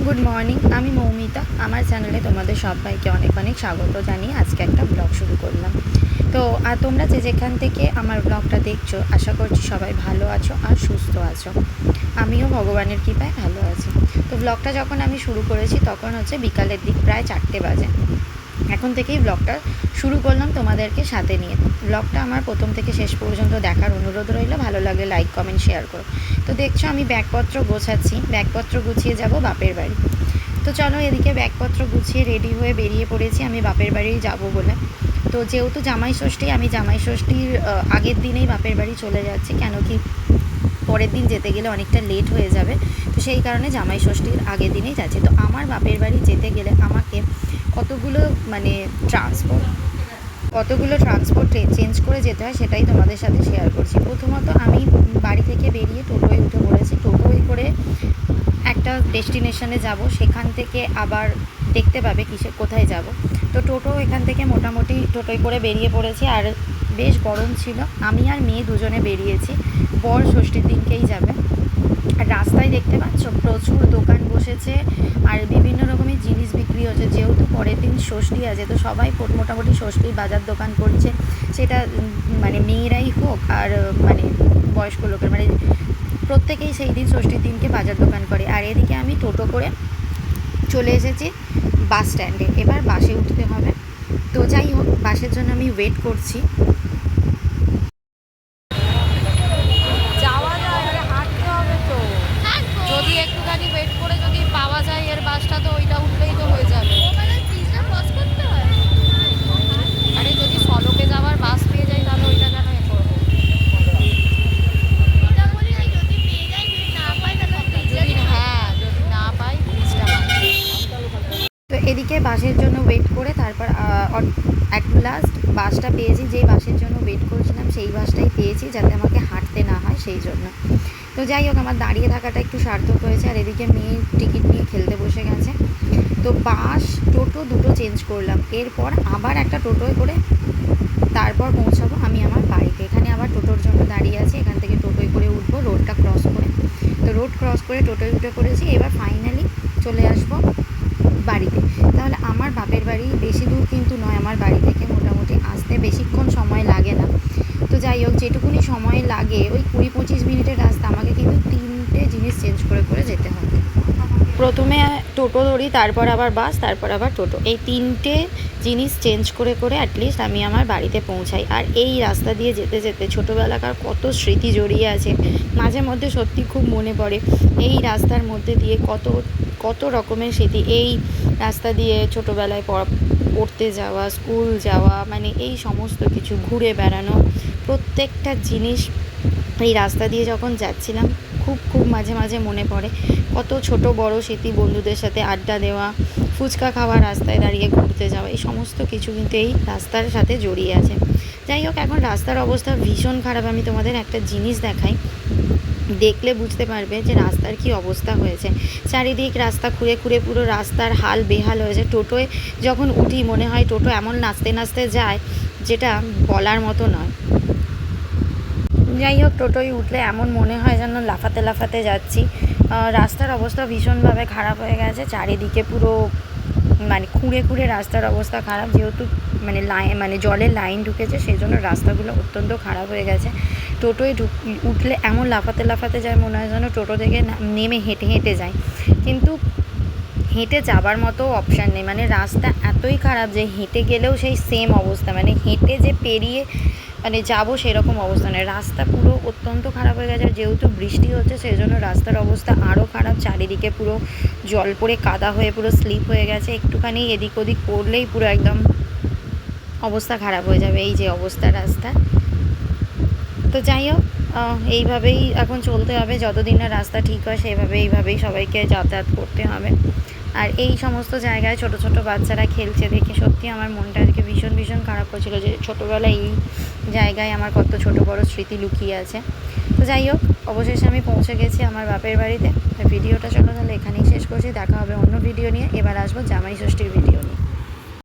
Good morning. আমি মৌমিতা। আমার চ্যানেলে তোমাদের সবাইকে অনেক অনেক স্বাগত জানিয়ে আজকে একটা ব্লগ শুরু করলাম। তো তোমরা যেখান থেকে আমার ব্লগটা দেখছো, আশা করছি সবাই ভালো আছো আর সুস্থ আছো। আমিও ভগবানের কৃপায় ভালো আছি। তো ব্লগটা যখন আমি শুরু করেছি তখন হচ্ছে বিকালের দিক, প্রায় 4টে বাজে। এখন থেকেই ব্লগটা শুরু করলাম তোমাদেরকে সাথে নিয়ে। ব্লগটা আমার প্রথম থেকে শেষ পর্যন্ত দেখার অনুরোধ রইল। ভালো লাগলে লাইক, কমেন্ট, শেয়ার করো। তো দেখছো আমি ব্যাগপত্র গোছাচ্ছি, ব্যাগপত্র গুছিয়ে যাব বাপের বাড়ি। তো চলো, এদিকে ব্যাগপত্র গুছিয়ে রেডি হয়ে বেরিয়ে পড়েছি আমি বাপের বাড়ি যাব বলে। তো যেহেতু জামাই ষষ্ঠী, আমি জামাই ষষ্ঠীর আগের দিনেই বাপের বাড়ি চলে যাচ্ছি, কেন কি পরের দিন যেতে গেলে অনেকটা লেট হয়ে যাবে। তো সেই কারণে জামাই ষষ্ঠীর আগের দিনেই যাচ্ছি। তো আমার বাপের বাড়ি যেতে গেলে আমাকে কতগুলো ট্রান্সপোর্ট চেঞ্জ করে যেতে হয়, সেটাই তোমাদের সাথে শেয়ার করছি। প্রথমত আমি বাড়ি থেকে বেরিয়ে টোটোয় উঠে পড়েছি। টোটোয় করে একটা ডেস্টিনেশনে যাব, সেখান থেকে আবার দেখতে পাবে কোথায় যাব। তো টোটো এখান থেকে মোটামুটি টোটোয় করে বেরিয়ে পড়েছি। আর বেশ গরম ছিল, আমি আর মেয়ে দুজনে বেরিয়েছি। বর ষষ্ঠীর দিনকেই যাবে। আর রাস্তায় দেখতে পাচ্ছ প্রচুর দোকান বসেছে আর বিভিন্ন রকমের জিনিস বিক্রি হচ্ছে। যেহেতু পরের দিন ষষ্ঠী আছে, তো সবাই মোটামুটি ষষ্ঠীর বাজার দোকান করছে। সেটা মানে মেয়েরাই হোক আর মানে বয়স্ক লোকের, মানে প্রত্যেকেই সেই দিন ষষ্ঠীর দিনকে বাজার দোকান করে। আর এদিকে আমি টোটো করে চলে এসেছি বাস স্ট্যান্ডে। এবার বাসে উঠতে হবে। তো যাই হোক, বাসের জন্য আমি ওয়েট করছি। যাওয়া যায়, হাঁটতে হবে তো। যদি একটুখানি ওয়েট করে যদি পাওয়া যায় এর বাসটা, তো ওইটা উঠলেই তো হয়ে যাবে। আরে যদি সলোকে যাওয়ার বাস পেয়ে যাই তাহলে ওইটা কেন এ করবো। যদি না পাই ব্রিজটা। তো এদিকে বাসের জন্য ওয়েট করে তারপর এক লাস্ট বাসটা পেয়েছি। যেই বাসের জন্য ওয়েট করেছিলাম সেই বাসটাই পেয়েছি, যাতে আমাকে হাঁটতে না হয় সেই জন্য। তো যাই হোক, আমার দাঁড়িয়ে থাকাটা একটু সার্থক হয়েছে। আর এদিকে মেয়ে টিকিট নিয়ে খেলতে বসে গেছে। তো বাস টোটো দুটো চেঞ্জ করলাম, এরপর আবার একটা টোটোয় করে তারপর পৌঁছাবো আমি আমার বাড়িতে। এখানে আবার টোটোর জন্য দাঁড়িয়ে আছি। এখান থেকে টোটোয় করে উঠবো রোডটা ক্রস করে। তো রোড ক্রস করে টোটোয় উঠে পড়েছি। এবার ফাইনালি চলে আসবো বাড়িতে। তাহলে আমার বাপের বাড়ি বেশি দূর কিন্তু নয়, আমার বাড়ি থেকে মোটামুটি আসতে বেশিক্ষণ সময় লাগে না। তো যাই হোক, যেটুকুনি সময় লাগে ওই 20-25 মিনিটের রাস্তা, আমাকে কিন্তু 3টে জিনিস চেঞ্জ করে করে যেতে হবে। প্রথমে টোটো ধরি, তারপর আবার বাস, তারপর আবার টোটো। এই 3টে জিনিস চেঞ্জ করে করে অ্যাটলিস্ট আমি আমার বাড়িতে পৌঁছাই। আর এই রাস্তা দিয়ে যেতে যেতে ছোটোবেলাকার কত স্মৃতি জড়িয়ে আছে। মাঝে মধ্যে সত্যি খুব মনে পড়ে এই রাস্তার মধ্যে দিয়ে কত রকমের স্মৃতি। এই রাস্তা দিয়ে ছোটোবেলায় পড়তে যাওয়া, স্কুল যাওয়া, মানে এই সমস্ত কিছু, ঘুরে বেড়ানো, প্রত্যেকটা জিনিস এই রাস্তা দিয়ে যখন যাচ্ছিলাম খুব মাঝে মাঝে মনে পড়ে। কত ছোট বড় স্মৃতি, বন্ধুদের সাথে আড্ডা দেওয়া, ফুচকা খাওয়া, রাস্তায় দাঁড়িয়ে ঘুরতে যাওয়া, এই সমস্ত কিছু কিন্তু এই রাস্তার সাথে জড়িয়ে আছে। যাই হোক, এখন রাস্তার অবস্থা ভীষণ খারাপ। আমি তোমাদের একটা জিনিস দেখাই, দেখলে বুঝতে পারবে যে রাস্তার কি অবস্থা হয়েছে। চারিদিক রাস্তা খুঁড়ে খুঁড়ে পুরো রাস্তার হাল বেহাল হয়েছে। টোটোয় যখন উঠি মনে হয় টোটো এমন নাচতে নাচতে যায় যেটা বলার মতো নয়। যাই হোক, টোটোয় উঠলে এমন মনে হয় যেন লাফাতে লাফাতে যাচ্ছি। রাস্তার অবস্থা ভীষণভাবে খারাপ হয়ে গেছে। চারিদিকে পুরো মানে খুঁড়ে খুঁড়ে রাস্তার অবস্থা খারাপ। যেহেতু মানে জলের লাইন ঢুকেছে, সেই জন্য রাস্তাগুলো অত্যন্ত খারাপ হয়ে গেছে। টোটোয় উঠলে এমন লাফাতে লাফাতে যায়, মনে হয় যেন টোটো থেকে নেমে হেঁটে হেঁটে যায়। কিন্তু হেঁটে যাবার মতো অপশান নেই, মানে রাস্তা এতই খারাপ যে হেঁটে গেলেও সেই সেম অবস্থা, মানে হেঁটে যে পেরিয়ে মানে যাবো সেরকম অবস্থা নয়। রাস্তা পুরো অত্যন্ত খারাপ হয়ে গেছে। যেহেতু বৃষ্টি হচ্ছে সেই জন্য রাস্তার অবস্থা আরও খারাপ। চারিদিকে পুরো জল পড়ে কাদা হয়ে পুরো স্লিপ হয়ে গেছে। একটুখানি এদিক ওদিক পড়লেই পুরো একদম অবস্থা খারাপ হয়ে যাবে, এই যে অবস্থা রাস্তা। তো যাই হোক, এইভাবেই এখন চলতে হবে যতদিন না রাস্তা ঠিক হয়। এইভাবেই সবাইকে যাতায়াত করতে হবে। আর এই সমস্ত জায়গায় ছোট ছোট বাচ্চারা খেলছে দেখে সত্যি আমার মনটা আজকে ভীষণ ভীষণ খারাপ করছিল, যে ছোটোবেলায় এই জায়গায় আমার কত ছোট বড় স্মৃতি লুকিয়ে আছে। তো যাই হোক, অবশেষে আমি পৌঁছে গেছি আমার বাপের বাড়িতে। ভিডিওটা চলো তাহলে এখানেই শেষ করছি। দেখা হবে অন্য ভিডিও নিয়ে। এবার আসবো জামাই ষষ্ঠীর ভিডিও নিয়ে।